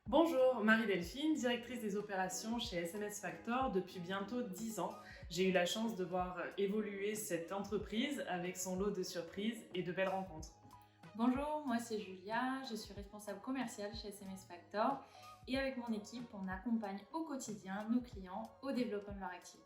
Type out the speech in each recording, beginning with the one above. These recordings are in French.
Bonjour, Marie-Delphine, directrice des opérations chez SMS Factor depuis bientôt 10 ans. J'ai eu la chance de voir évoluer cette entreprise avec son lot de surprises et de belles rencontres. Bonjour, moi c'est Julia, je suis responsable commerciale chez SMS Factor et avec mon équipe, on accompagne au quotidien nos clients au développement de leur activité.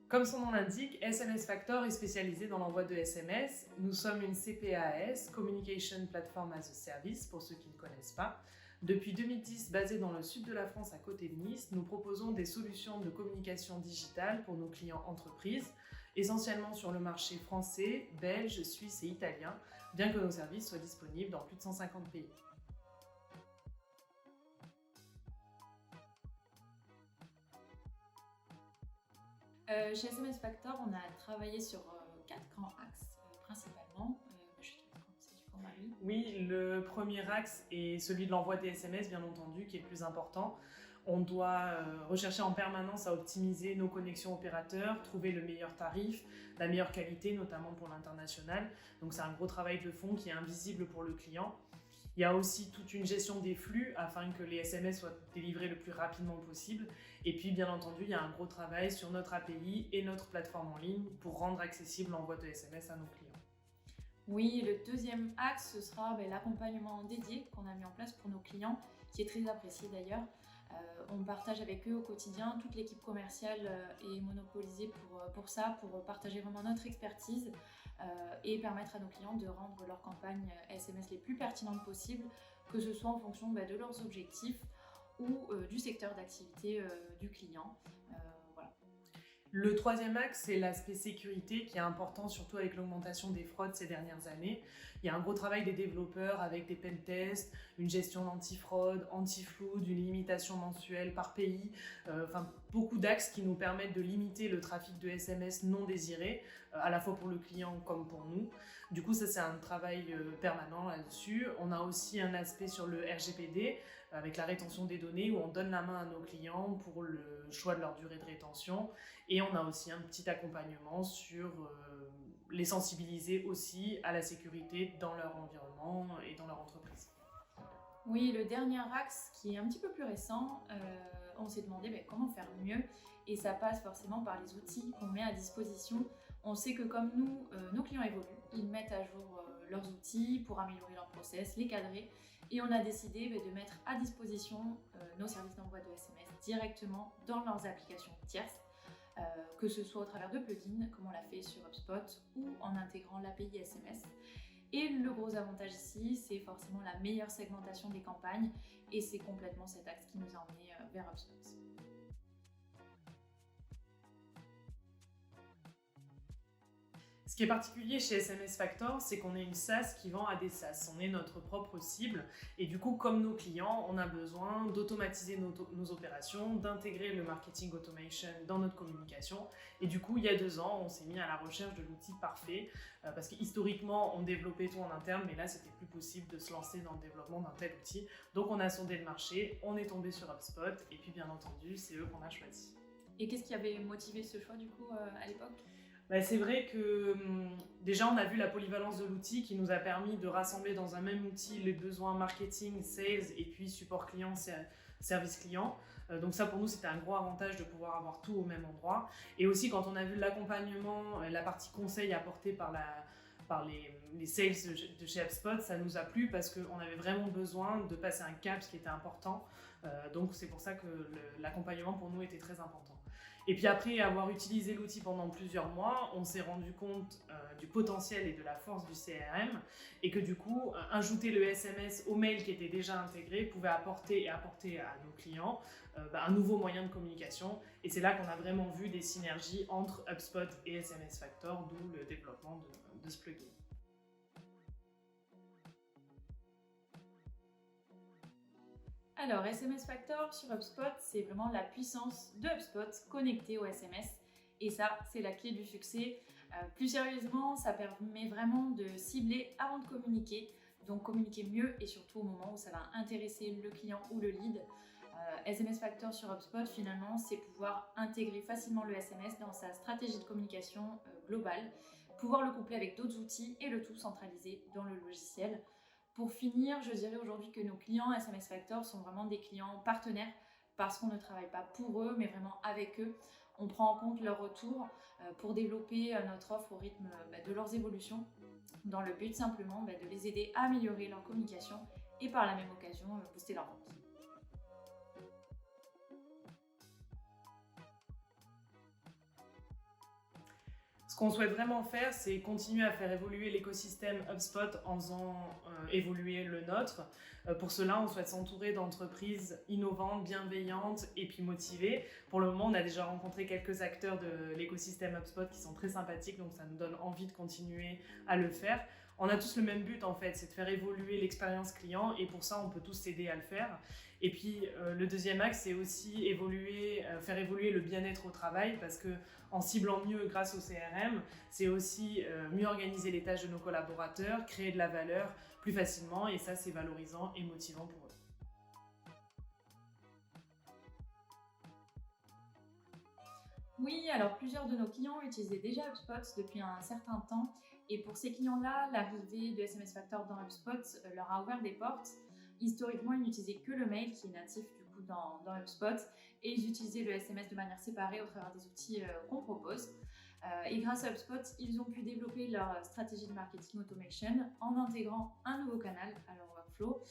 Comme son nom l'indique, SMS Factor est spécialisé dans l'envoi de SMS. Nous sommes une CPaaS, Communication Platform as a Service, pour ceux qui ne connaissent pas. Depuis 2010, basée dans le sud de la France à côté de Nice, nous proposons des solutions de communication digitale pour nos clients entreprises, essentiellement sur le marché français, belge, suisse et italien, bien que nos services soient disponibles dans plus de 150 pays. Chez SMS Factor, on a travaillé sur quatre grands axes principalement. Je te laisse commencer du coup, Marie. Oui, le premier axe est celui de l'envoi des SMS, bien entendu, qui est le plus important. On doit rechercher en permanence à optimiser nos connexions opérateurs, trouver le meilleur tarif, la meilleure qualité, notamment pour l'international. Donc c'est un gros travail de fond qui est invisible pour le client. Il y a aussi toute une gestion des flux afin que les SMS soient délivrés le plus rapidement possible. Et puis, bien entendu, il y a un gros travail sur notre API et notre plateforme en ligne pour rendre accessible l'envoi de SMS à nos clients. Oui, le deuxième axe, ce sera l'accompagnement dédié qu'on a mis en place pour nos clients, qui est très apprécié d'ailleurs. On partage avec eux au quotidien, toute l'équipe commerciale est monopolisée pour ça, pour partager vraiment notre expertise et permettre à nos clients de rendre leurs campagnes SMS les plus pertinentes possibles, que ce soit en fonction de leurs objectifs ou du secteur d'activité du client. Voilà. Le troisième axe, c'est l'aspect sécurité qui est important, surtout avec l'augmentation des fraudes ces dernières années. Il y a un gros travail des développeurs avec des pentests, une gestion d'antifraude, anti-flood, une limitation mensuelle par pays, beaucoup d'axes qui nous permettent de limiter le trafic de SMS non désirés, à la fois pour le client comme pour nous. Du coup, ça c'est un travail permanent là-dessus. On a aussi un aspect sur le RGPD, avec la rétention des données, où on donne la main à nos clients pour le choix de leur durée de rétention. Et on a aussi un petit accompagnement sur les sensibiliser aussi à la sécurité dans leur environnement et dans leur entreprise. Oui, le dernier axe qui est un petit peu plus récent, on s'est demandé comment faire mieux et ça passe forcément par les outils qu'on met à disposition. On sait que comme nous, nos clients évoluent, ils mettent à jour leurs outils pour améliorer leur process, les cadrer et on a décidé de mettre à disposition nos services d'envoi de SMS directement dans leurs applications tierces. Que ce soit au travers de plugins, comme on l'a fait sur HubSpot, ou en intégrant l'API SMS. Et le gros avantage ici, c'est forcément la meilleure segmentation des campagnes, et c'est complètement cet axe qui nous a emmenés vers HubSpot. Ce qui est particulier chez SMS Factor, c'est qu'on est une SaaS qui vend à des SaaS. On est notre propre cible et du coup, comme nos clients, on a besoin d'automatiser nos opérations, d'intégrer le marketing automation dans notre communication. Et du coup, il y a 2 ans, on s'est mis à la recherche de l'outil parfait parce qu'historiquement, on développait tout en interne, mais là, c'était plus possible de se lancer dans le développement d'un tel outil. Donc, on a sondé le marché, on est tombé sur HubSpot et puis, bien entendu, c'est eux qu'on a choisi. Et qu'est-ce qui avait motivé ce choix du coup à l'époque ? C'est vrai que déjà on a vu la polyvalence de l'outil qui nous a permis de rassembler dans un même outil les besoins marketing, sales et puis support client, service client. Donc ça pour nous c'était un gros avantage de pouvoir avoir tout au même endroit. Et aussi quand on a vu l'accompagnement, la partie conseil apportée par les sales de chez HubSpot, ça nous a plu parce qu'on avait vraiment besoin de passer un cap, ce qui était important. Donc c'est pour ça que l'accompagnement pour nous était très important. Et puis après avoir utilisé l'outil pendant plusieurs mois, on s'est rendu compte du potentiel et de la force du CRM et que du coup, ajouter le SMS au mail qui était déjà intégré pouvait apporter à nos clients un nouveau moyen de communication. Et c'est là qu'on a vraiment vu des synergies entre HubSpot et SMS Factor, d'où le développement de ce plugin. Alors, SMS Factor sur HubSpot, c'est vraiment la puissance de HubSpot connectée au SMS. Et ça, c'est la clé du succès. Plus sérieusement, ça permet vraiment de cibler avant de communiquer. Donc communiquer mieux et surtout au moment où ça va intéresser le client ou le lead. SMS Factor sur HubSpot, finalement, c'est pouvoir intégrer facilement le SMS dans sa stratégie de communication globale pouvoir le coupler avec d'autres outils et le tout centralisé dans le logiciel. Pour finir, je dirais aujourd'hui que nos clients SMS Factor sont vraiment des clients partenaires parce qu'on ne travaille pas pour eux, mais vraiment avec eux. On prend en compte leurs retours pour développer notre offre au rythme de leurs évolutions, dans le but simplement de les aider à améliorer leur communication et par la même occasion booster leur vente. Ce qu'on souhaite vraiment faire, c'est continuer à faire évoluer l'écosystème HubSpot en faisant évoluer le nôtre. Pour cela, on souhaite s'entourer d'entreprises innovantes, bienveillantes et puis motivées. Pour le moment, on a déjà rencontré quelques acteurs de l'écosystème HubSpot qui sont très sympathiques, donc ça nous donne envie de continuer à le faire. On a tous le même but en fait, c'est de faire évoluer l'expérience client et pour ça, on peut tous s'aider à le faire. Et puis le deuxième axe, c'est aussi faire évoluer le bien-être au travail parce que en ciblant mieux grâce au CRM, c'est aussi mieux organiser les tâches de nos collaborateurs, créer de la valeur plus facilement et ça c'est valorisant et motivant pour eux. Oui, alors plusieurs de nos clients utilisaient déjà HubSpot depuis un certain temps et pour ces clients-là, l'arrivée de SMS Factor dans HubSpot leur a ouvert des portes. Historiquement, ils n'utilisaient que le mail qui est natif du coup dans HubSpot et ils utilisaient le SMS de manière séparée au travers des outils qu'on propose. Et grâce à HubSpot, ils ont pu développer leur stratégie de marketing automation en intégrant un nouveau canal à leur workflow,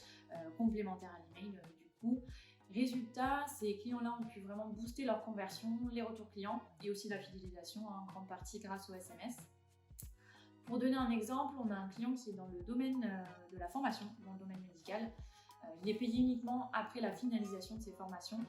complémentaire à l'email du coup. Résultat, ces clients-là ont pu vraiment booster leur conversion, les retours clients et aussi la fidélisation en grande partie grâce au SMS. Pour donner un exemple, on a un client qui est dans le domaine de la formation, dans le domaine médical. Il est payé uniquement après la finalisation de ses formations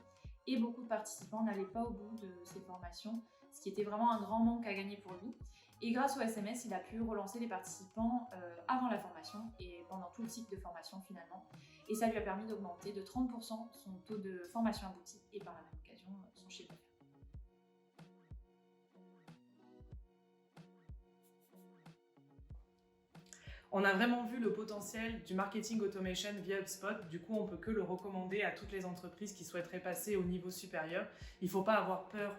et beaucoup de participants n'allaient pas au bout de ces formations, ce qui était vraiment un grand manque à gagner pour lui. Et grâce au SMS, il a pu relancer les participants avant la formation et pendant tout le cycle de formation finalement. Et ça lui a permis d'augmenter de 30% son taux de formation aboutie et par la même occasion son chiffre d'affaires. On a vraiment vu le potentiel du marketing automation via HubSpot, du coup on peut que le recommander à toutes les entreprises qui souhaiteraient passer au niveau supérieur. Il ne faut pas avoir peur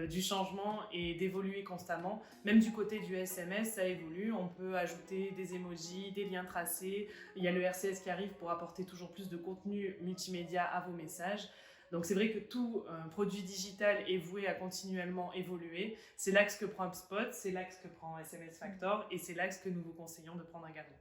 du changement et d'évoluer constamment. Même du côté du SMS, ça évolue, on peut ajouter des emojis, des liens tracés, il y a le RCS qui arrive pour apporter toujours plus de contenu multimédia à vos messages. Donc c'est vrai que tout produit digital est voué à continuellement évoluer. C'est l'axe que prend HubSpot, c'est l'axe que prend SMS Factor et c'est l'axe que nous vous conseillons de prendre également.